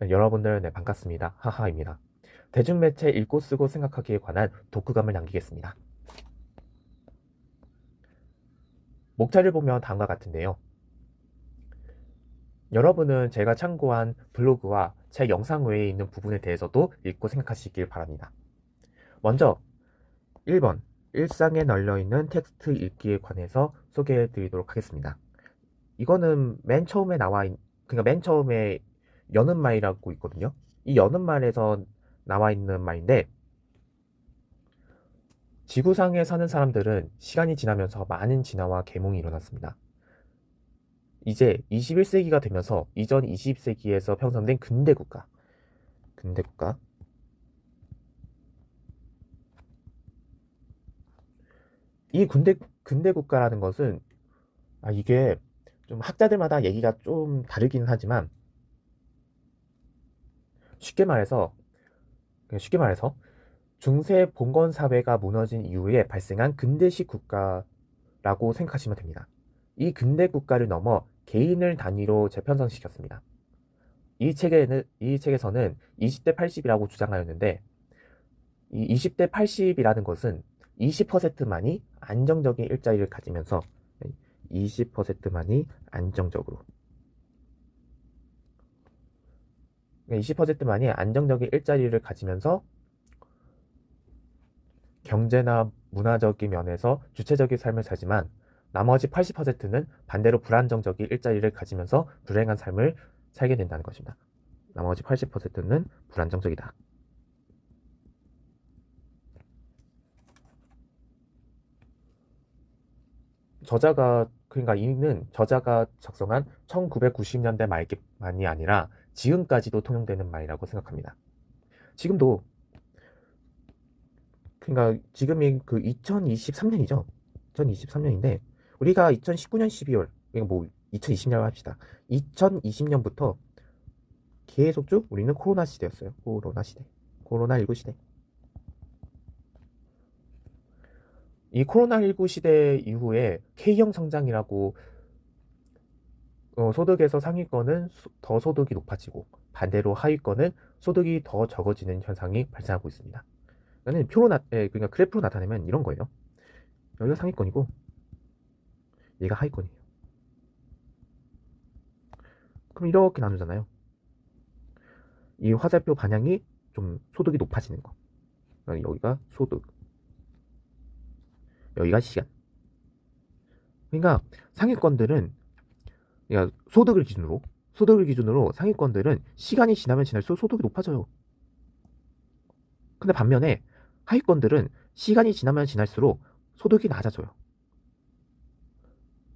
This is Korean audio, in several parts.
여러분들 반갑습니다. 하하입니다. 대중매체 읽고 쓰고 생각하기에 관한 독후감을 남기겠습니다. 목차를 보면 다음과 같은데요. 여러분은 제가 참고한 블로그와 제 영상 외에 있는 부분에 대해서도 읽고 생각하시길 바랍니다. 먼저 1번 일상에 널려있는 텍스트 읽기에 관해서 소개해 드리도록 하겠습니다. 이거는 그러니까 맨 처음에 여는 말이라고 있거든요. 이 여는 말에서 나와 있는 말인데, 지구상에 사는 사람들은 시간이 지나면서 많은 진화와 계몽이 일어났습니다. 이제 21세기가 되면서 이전 20세기에서 형성된 근대 국가. 이 근대 국가라는 것은, 이게 좀 학자들마다 얘기가 좀 다르긴 하지만, 쉽게 말해서 쉽게 말해서 중세 봉건 사회가 무너진 이후에 발생한 근대식 국가라고 생각하시면 됩니다. 이 근대 국가를 넘어 개인을 단위로 재편성시켰습니다. 이 책에서는 20대 80이라고 주장하였는데, 이 20대 80이라는 것은 20%만이 안정적인 일자리를 가지면서 20%만이 안정적으로 20%만이 안정적인 일자리를 가지면서 경제나 문화적인 면에서 주체적인 삶을 살지만, 나머지 80%는 반대로 불안정적인 일자리를 가지면서 불행한 삶을 살게 된다는 것입니다. 나머지 80%는 불안정적이다. 이는 저자가 작성한 1990년대 말만이 아니라 지금까지도 통용되는 말이라고 생각합니다. 지금도, 지금이 2023년이죠. 2023년인데, 우리가 2019년 12월, 그러니까 뭐 2020년이라고 합시다. 2020년부터 계속 쭉 우리는 코로나 시대였어요. 코로나19 시대. 이 코로나19 시대 이후에 K형 성장이라고, 소득에서 상위권은 더 소득이 높아지고 반대로 하위권은 소득이 더 적어지는 현상이 발생하고 있습니다. 그러니까 그래프로 나타내면 이런 거예요. 여기가 상위권이고 얘가 하위권이에요. 그럼 이렇게 나누잖아요. 이 화살표 방향이 좀 소득이 높아지는 거. 여기가 소득, 여기가 시간. 그러니까 상위권들은, 그러니까 소득을 기준으로 상위권들은 시간이 지나면 지날수록 소득이 높아져요. 근데 반면에 하위권들은 시간이 지나면 지날수록 소득이 낮아져요.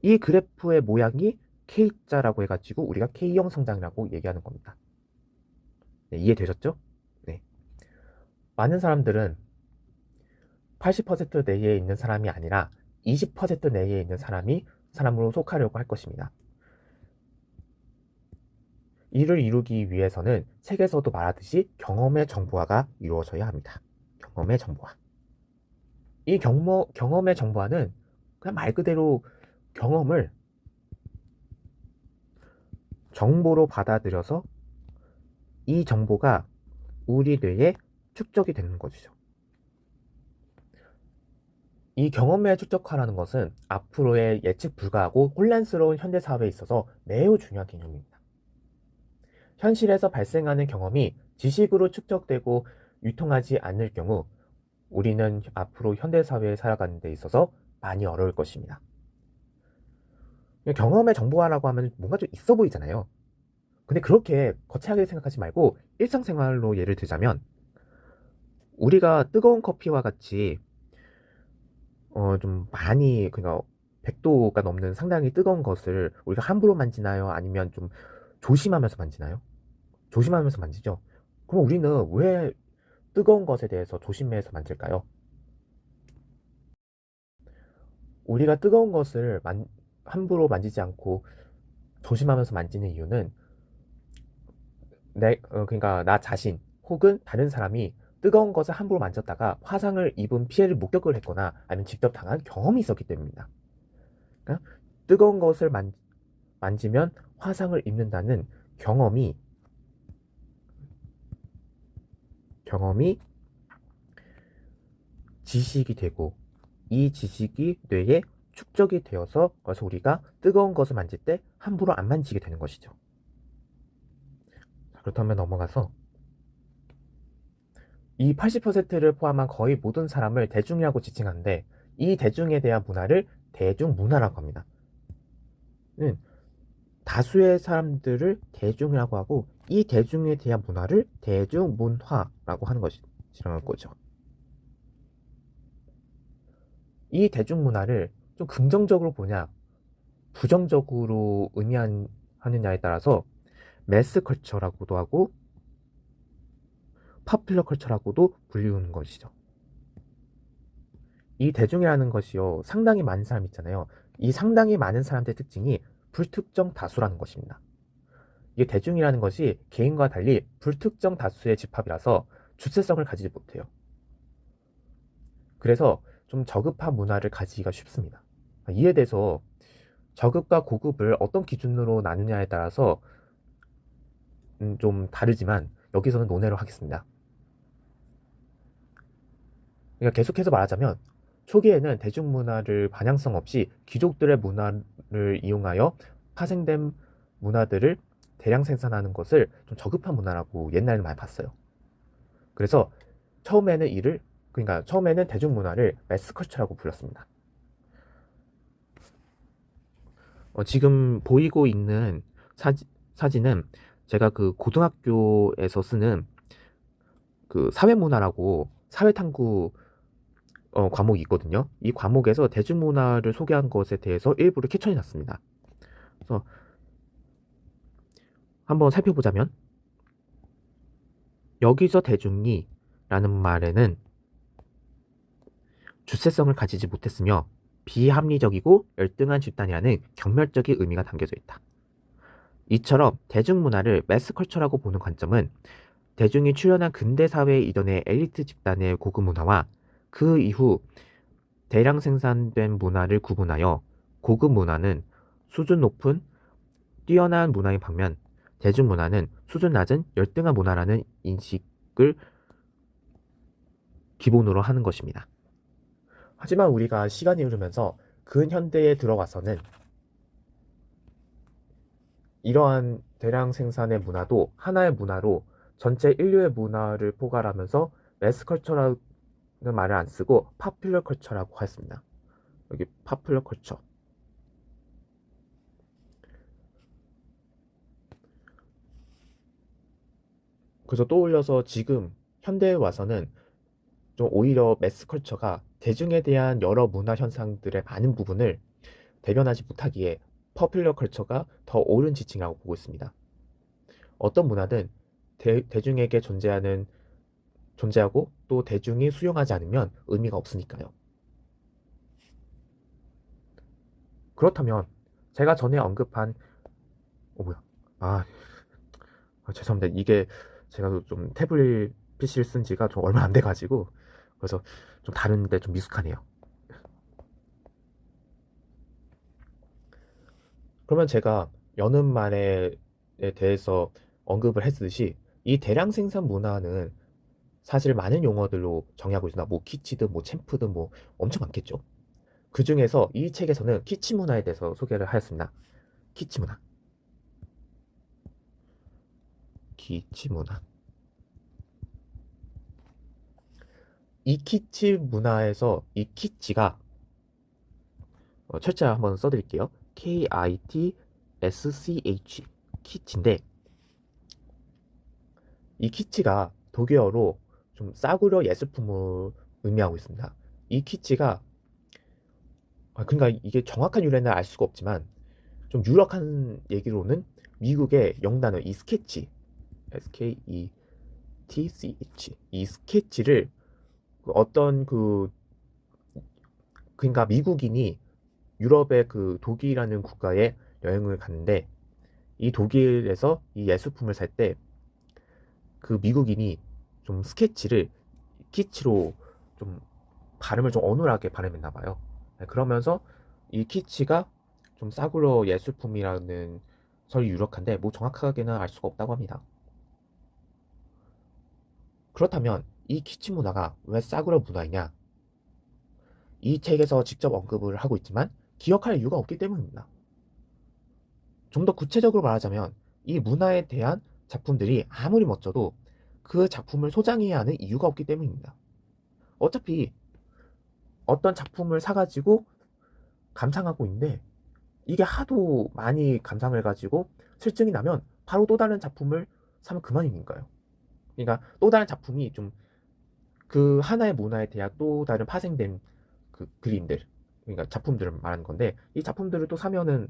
이 그래프의 모양이 K자라고 해가지고 우리가 K형 성장이라고 얘기하는 겁니다. 네, 이해되셨죠? 네. 많은 사람들은 80% 내에 있는 사람이 아니라 20% 내에 있는 사람으로 속하려고 할 것입니다. 이를 이루기 위해서는 책에서도 말하듯이 경험의 정보화가 이루어져야 합니다. 경험의 정보화. 이 경험의 정보화는 그냥 말 그대로 경험을 정보로 받아들여서 이 정보가 우리 뇌에 축적이 되는 것이죠. 이 경험의 축적화라는 것은 앞으로의 예측 불가하고 혼란스러운 현대사회에 있어서 매우 중요한 개념입니다. 현실에서 발생하는 경험이 지식으로 축적되고 유통하지 않을 경우 우리는 앞으로 현대사회에 살아가는 데 있어서 많이 어려울 것입니다. 경험의 정보화라고 하면 뭔가 좀 있어 보이잖아요. 근데 그렇게 거창하게 생각하지 말고 일상생활로 예를 들자면, 우리가 뜨거운 커피와 같이 좀 많이, 그러니까 100도가 넘는 상당히 뜨거운 것을 우리가 함부로 만지나요? 아니면 좀 조심하면서 만지나요? 조심하면서 만지죠. 그럼 우리는 왜 뜨거운 것에 대해서 조심해서 만질까요? 우리가 뜨거운 것을 함부로 만지지 않고 조심하면서 만지는 이유는, 그러니까 나 자신 혹은 다른 사람이 뜨거운 것을 함부로 만졌다가 화상을 입은 피해를 목격을 했거나 아니면 직접 당한 경험이 있었기 때문입니다. 그러니까 뜨거운 것을 만지면 화상을 입는다는 경험이 경험이 지식이 되고 이 지식이 뇌에 축적이 되어서 그래서 우리가 뜨거운 것을 만질 때 함부로 안 만지게 되는 것이죠. 그렇다면 넘어가서 이 80%를 포함한 거의 모든 사람을 대중이라고 지칭하는데 이 대중에 대한 문화를 대중문화라고 합니다. 다수의 사람들을 대중이라고 하고 이 대중에 대한 문화를 대중문화라고 하는 것이라는 거죠. 이 대중문화를 좀 긍정적으로 보냐 부정적으로 의미하느냐에 따라서 매스컬처라고도 하고 파퓰러 컬처라고도 불리우는 것이죠. 이 대중이라는 것이요 상당히 많은 사람 있잖아요. 이 상당히 많은 사람들의 특징이 불특정 다수라는 것입니다. 이게 대중이라는 것이 개인과 달리 불특정 다수의 집합이라서 주체성을 가지지 못해요. 그래서 좀 저급한 문화를 가지기가 쉽습니다. 이에 대해서 저급과 고급을 어떤 기준으로 나누냐에 따라서 좀 다르지만 여기서는 논외로 하겠습니다. 그러니까 계속해서 말하자면 초기에는 대중문화를 반영성 없이 귀족들의 문화를 이용하여 파생된 문화들을 대량 생산하는 것을 좀 저급한 문화라고 옛날에는 많이 봤어요. 그래서 처음에는 대중문화를 매스컬처라고 불렀습니다. 지금 보이고 있는 사진은 제가 그 고등학교에서 쓰는 그 사회문화라고 사회탐구 과목이 있거든요. 이 과목에서 대중문화를 소개한 것에 대해서 일부를 캡처해 놨습니다. 그래서 한번 살펴보자면 여기서 대중이라는 말에는 주체성을 가지지 못했으며 비합리적이고 열등한 집단이라는 경멸적인 의미가 담겨져 있다. 이처럼 대중문화를 매스컬처라고 보는 관점은 대중이 출현한 근대사회 이전의 엘리트 집단의 고급 문화와 그 이후 대량 생산된 문화를 구분하여 고급 문화는 수준 높은 뛰어난 문화인 반면 대중문화는 수준 낮은 열등한 문화라는 인식을 기본으로 하는 것입니다. 하지만 우리가 시간이 흐르면서 근현대에 들어와서는 이러한 대량 생산의 문화도 하나의 문화로 전체 인류의 문화를 포괄하면서 매스컬처라는 말을 안 쓰고 파퓰러 컬처라고 했습니다. 여기 파퓰러 컬처. 그래서 떠올려서 지금 현대에 와서는 좀 오히려 매스컬처가 대중에 대한 여러 문화 현상들의 많은 부분을 대변하지 못하기에 퍼퓰러 컬처가 더 옳은 지칭이라고 보고 있습니다. 어떤 문화든 대중에게 존재하고 또 대중이 수용하지 않으면 의미가 없으니까요. 그렇다면 제가 전에 언급한 뭐야? 아, 죄송합니다. 이게 제가 좀 태블릿 PC를 쓴 지가 좀 얼마 안 돼가지고 그래서 좀 다른데 좀 미숙하네요. 그러면 제가 여는 말에 대해서 언급을 했듯이 이 대량 생산 문화는 사실 많은 용어들로 정의하고 있습니다. 뭐 키치든 뭐 챔프든 뭐 엄청 많겠죠. 그 중에서 이 책에서는 키치 문화에 대해서 소개를 하였습니다. 키치 문화. 키치 문화. 이 키치 문화에서 이 키치가 철자 한번 써드릴게요. KITSCH 키치인데 이 키치가 독일어로 좀 싸구려 예술품을 의미하고 있습니다. 이 키치가 그러니까 이게 정확한 유래는 알 수가 없지만 좀 유력한 얘기로는 미국의 영단어 이 스케치 SKETCH 이 스케치를 어떤 그러니까 미국인이 유럽의 그 독일이라는 국가에 여행을 갔는데 이 독일에서 이 예술품을 살 때 그 미국인이 좀 스케치를 키치로 좀 발음을 좀 어눌하게 발음했나 봐요. 네, 그러면서 이 키치가 좀 싸구려 예술품이라는 설이 유력한데 뭐 정확하게는 알 수가 없다고 합니다. 그렇다면 이 키치 문화가 왜 싸구려 문화이냐? 이 책에서 직접 언급을 하고 있지만 기억할 이유가 없기 때문입니다. 좀 더 구체적으로 말하자면 이 문화에 대한 작품들이 아무리 멋져도 그 작품을 소장해야 하는 이유가 없기 때문입니다. 어차피 어떤 작품을 사가지고 감상하고 있는데 이게 하도 많이 감상을 가지고 실증이 나면 바로 또 다른 작품을 사면 그만이니까요. 그러니까 또 다른 작품이 좀 그 하나의 문화에 대한 또 다른 파생된 그 그림들, 그러니까 작품들을 말하는 건데 이 작품들을 또 사면은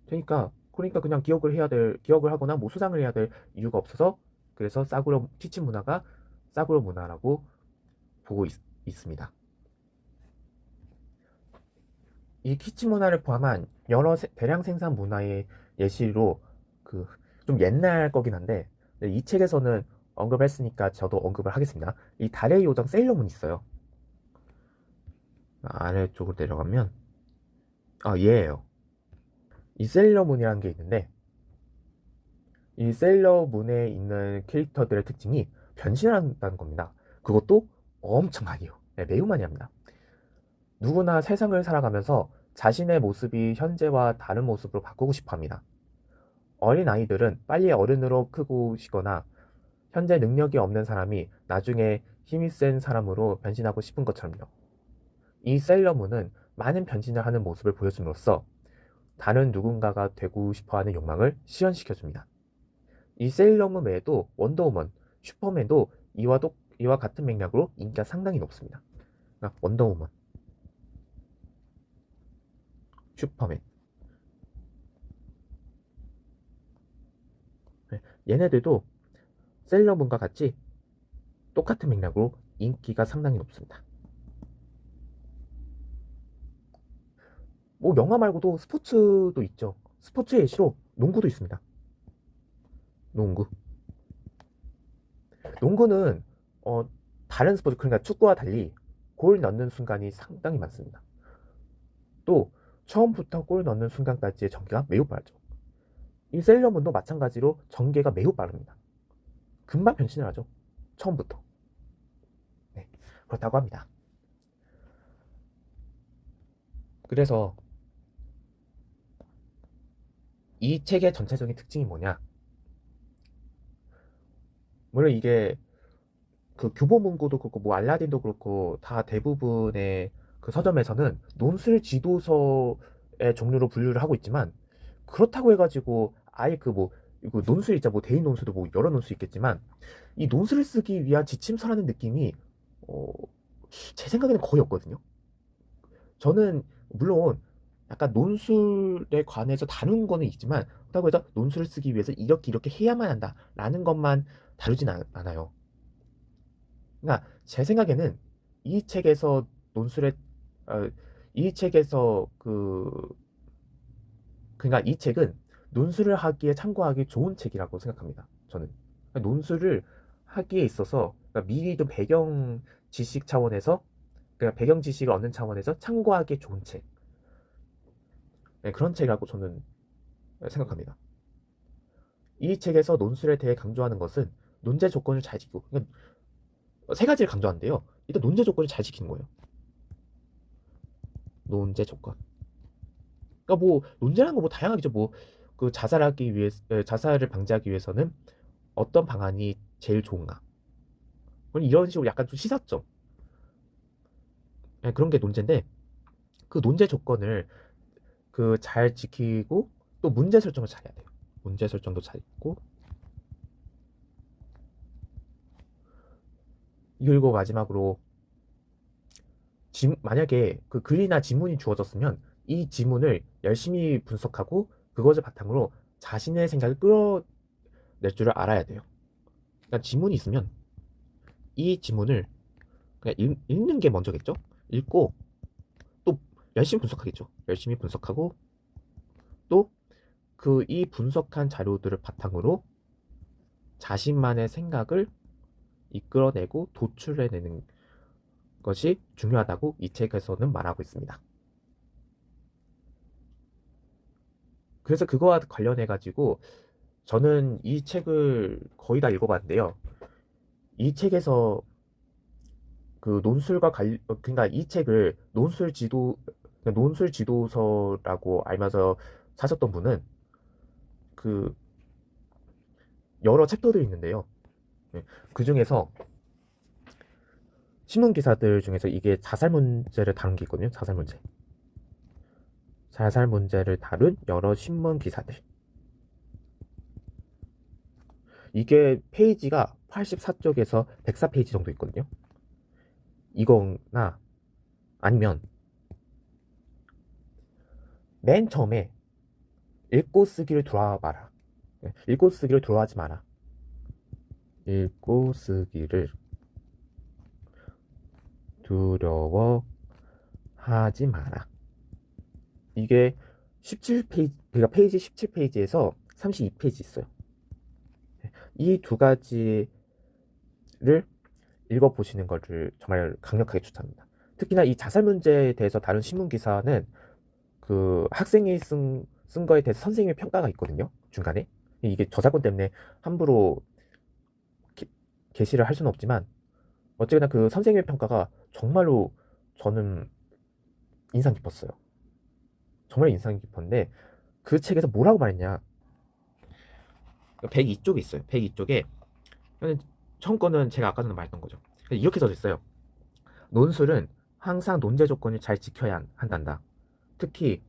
되니까 그러니까 그냥 기억을 하거나 뭐 수상을 해야 될 이유가 없어서 그래서 싸구려 키치 문화가 싸구려 문화라고 보고 있습니다. 이 키치 문화를 포함한 여러 대량 생산 문화의 예시로 그 좀 옛날 거긴 한데 이 책에서는 언급했으니까 저도 언급을 하겠습니다. 이 달의 요정 세일러문 있어요. 아래쪽으로 내려가면 얘예요. 이 세일러문이라는 게 있는데 이 세일러문에 있는 캐릭터들의 특징이 변신을 한다는 겁니다. 그것도 엄청 많이 해요. 네, 매우 많이 합니다. 누구나 세상을 살아가면서 자신의 모습이 현재와 다른 모습으로 바꾸고 싶어 합니다. 어린 아이들은 빨리 어른으로 크고 싶거나 현재 능력이 없는 사람이 나중에 힘이 센 사람으로 변신하고 싶은 것처럼요. 이 세일러문은 많은 변신을 하는 모습을 보여줌으로써 다른 누군가가 되고 싶어하는 욕망을 실현시켜줍니다. 이 세일러문 외에도 원더우먼, 슈퍼맨도 이와 같은 맥락으로 인기가 상당히 높습니다. 그러니까 원더우먼, 슈퍼맨, 네, 얘네들도 세일러문과 같이 똑같은 맥락으로 인기가 상당히 높습니다. 뭐 영화 말고도 스포츠도 있죠. 스포츠 예시로 농구도 있습니다. 농구. 농구는 어, 다른 스포츠 그러니까 축구와 달리 골 넣는 순간이 상당히 많습니다. 또 처음부터 골 넣는 순간까지의 전개가 매우 빠르죠. 이 세일러문도 마찬가지로 전개가 매우 빠릅니다. 금방 변신을 하죠. 처음부터. 네, 그렇다고 합니다. 그래서 이 책의 전체적인 특징이 뭐냐? 물론 이게 그 교보문고도 그렇고 뭐 알라딘도 그렇고 다 대부분의 그 서점에서는 논술 지도서의 종류로 분류를 하고 있지만 그렇다고 해가지고 아예 그 뭐 이거 논술 있자 뭐 대인 논술도 뭐 여러 논술 있겠지만 이 논술을 쓰기 위한 지침서라는 느낌이 어, 제 생각에는 거의 없거든요. 저는 물론 약간 논술에 관해서 다룬 거는 있지만 그렇다고 해서 논술을 쓰기 위해서 이렇게 해야만 한다라는 것만 다루진 않아요. 그러니까 제 생각에는 이 책에서 논술에 어, 이 책에서 그러니까 이 책은 논술을 하기에 참고하기 좋은 책이라고 생각합니다. 저는 그러니까 논술을 하기에 있어서 그러니까 미리 좀 배경 지식 차원에서 그러니까 배경 지식을 얻는 차원에서 참고하기 좋은 책 네, 그런 책이라고 저는 생각합니다. 이 책에서 논술에 대해 강조하는 것은 논제 조건을 잘 지키고 그러니까 세 가지를 강조하는데요. 일단 논제 조건을 잘 지키는 거예요. 논제 조건. 그러니까 뭐 논제라는 거 뭐 다양하겠죠. 뭐 그 자살을 방지하기 위해서는 어떤 방안이 제일 좋은가? 이런 식으로 약간 좀 시사점 그런 게 논제인데 그 논제 조건을 그 잘 지키고 또 문제 설정을 잘해야 돼요. 문제 설정도 잘 있고 그리고 마지막으로 만약에 그 글이나 지문이 주어졌으면 이 지문을 열심히 분석하고 그것을 바탕으로 자신의 생각을 끌어낼 줄을 알아야 돼요. 그러니까 지문이 있으면 이 지문을 그냥 읽는 게 먼저겠죠? 읽고 또 열심히 분석하겠죠. 열심히 분석하고 또 그 이 분석한 자료들을 바탕으로 자신만의 생각을 이끌어내고 도출해내는 것이 중요하다고 이 책에서는 말하고 있습니다. 그래서 그거와 관련해 가지고 저는 이 책을 거의 다 읽어봤는데요. 이 책에서 그 논술과 그러니까 이 책을 논술 지도서라고 알면서 사셨던 분은 그 여러 챕터들이 있는데요. 네, 그 중에서 신문 기사들 중에서 이게 자살 문제를 다룬 게 있거든요. 자살 문제. 자살 문제를 다룬 여러 신문 기사들. 이게 페이지가 84쪽에서 104페이지 정도 있거든요. 이거나 아니면 맨 처음에 읽고 쓰기를 돌아봐라. 읽고 쓰기를 돌아하지 마라. 읽고 쓰기를 두려워하지 마라. 이게 17페이지, 그러니까 페이지 17페이지에서 32페이지 있어요. 이 두 가지를 읽어보시는 것을 정말 강력하게 추천합니다. 특히나 이 자살 문제에 대해서 다룬 신문 기사는 그 학생이 쓴 거에 대해서 선생님의 평가가 있거든요. 중간에. 이게 저작권 때문에 함부로 게시를 할 수는 없지만 어쨌거나 그 선생님의 평가가 정말로 저는 인상 깊었어요. 정말 인상 깊었는데 그 책에서 뭐라고 말했냐. 102쪽에 있어요. 102쪽에 처음 거는 제가 아까 전에 말했던 거죠. 이렇게 써져 있어요. 논술은 항상 논제 조건을 잘 지켜야 한단다. 특히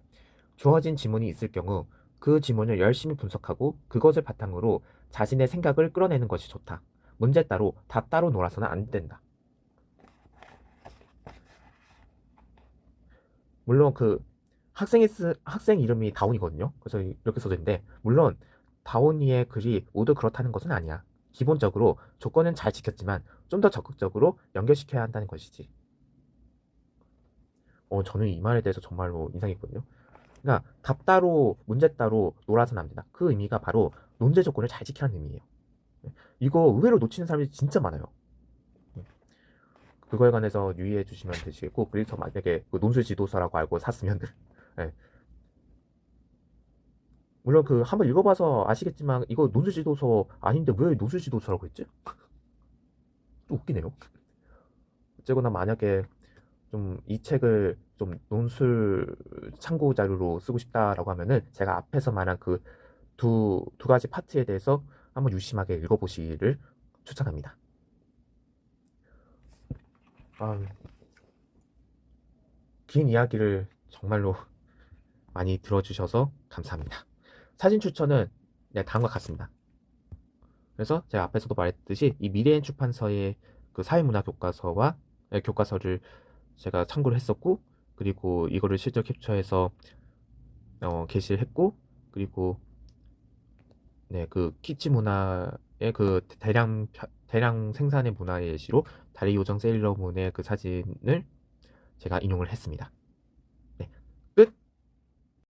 주어진 지문이 있을 경우 그 지문을 열심히 분석하고 그것을 바탕으로 자신의 생각을 끌어내는 것이 좋다. 문제 따로 답 따로 놀아서는 안 된다. 물론 그 학생 이름이 다운이거든요. 그래서 이렇게 써져 있는데 물론 다운이의 글이 모두 그렇다는 것은 아니야. 기본적으로 조건은 잘 지켰지만 좀 더 적극적으로 연결시켜야 한다는 것이지. 저는 이 말에 대해서 정말로 인상 깊거든요. 그러니까 답 따로 문제 따로 놀아서는 안 된다. 그 의미가 바로 논제 조건을 잘 지키라는 의미예요. 이거 의외로 놓치는 사람이 진짜 많아요. 그거에 관해서 유의해 주시면 되시겠고, 그래서 만약에 그 논술 지도서라고 알고 샀으면 네. 물론 그 한번 읽어봐서 아시겠지만 이거 논술 지도서 아닌데 왜 논술 지도서라고 했지? 좀 웃기네요. 어쨌거나 만약에 좀 이 책을 좀 논술 참고 자료로 쓰고 싶다라고 하면은 제가 앞에서 말한 그 두 가지 파트에 대해서 한번 유심하게 읽어보시기를 추천합니다. 긴 이야기를 정말로 많이 들어주셔서 감사합니다. 사진 추천은 다음과 같습니다. 그래서 제가 앞에서도 말했듯이 이 미래엔 출판서의 그 사회문화 교과서와 교과서를 제가 참고를 했었고, 그리고 이거를 실제 캡처해서 게시를 했고, 그리고 그 키치 문화의 그 대량 생산의 문화의 예시로 다리 요정 세일러문의 그 사진을 제가 인용을 했습니다.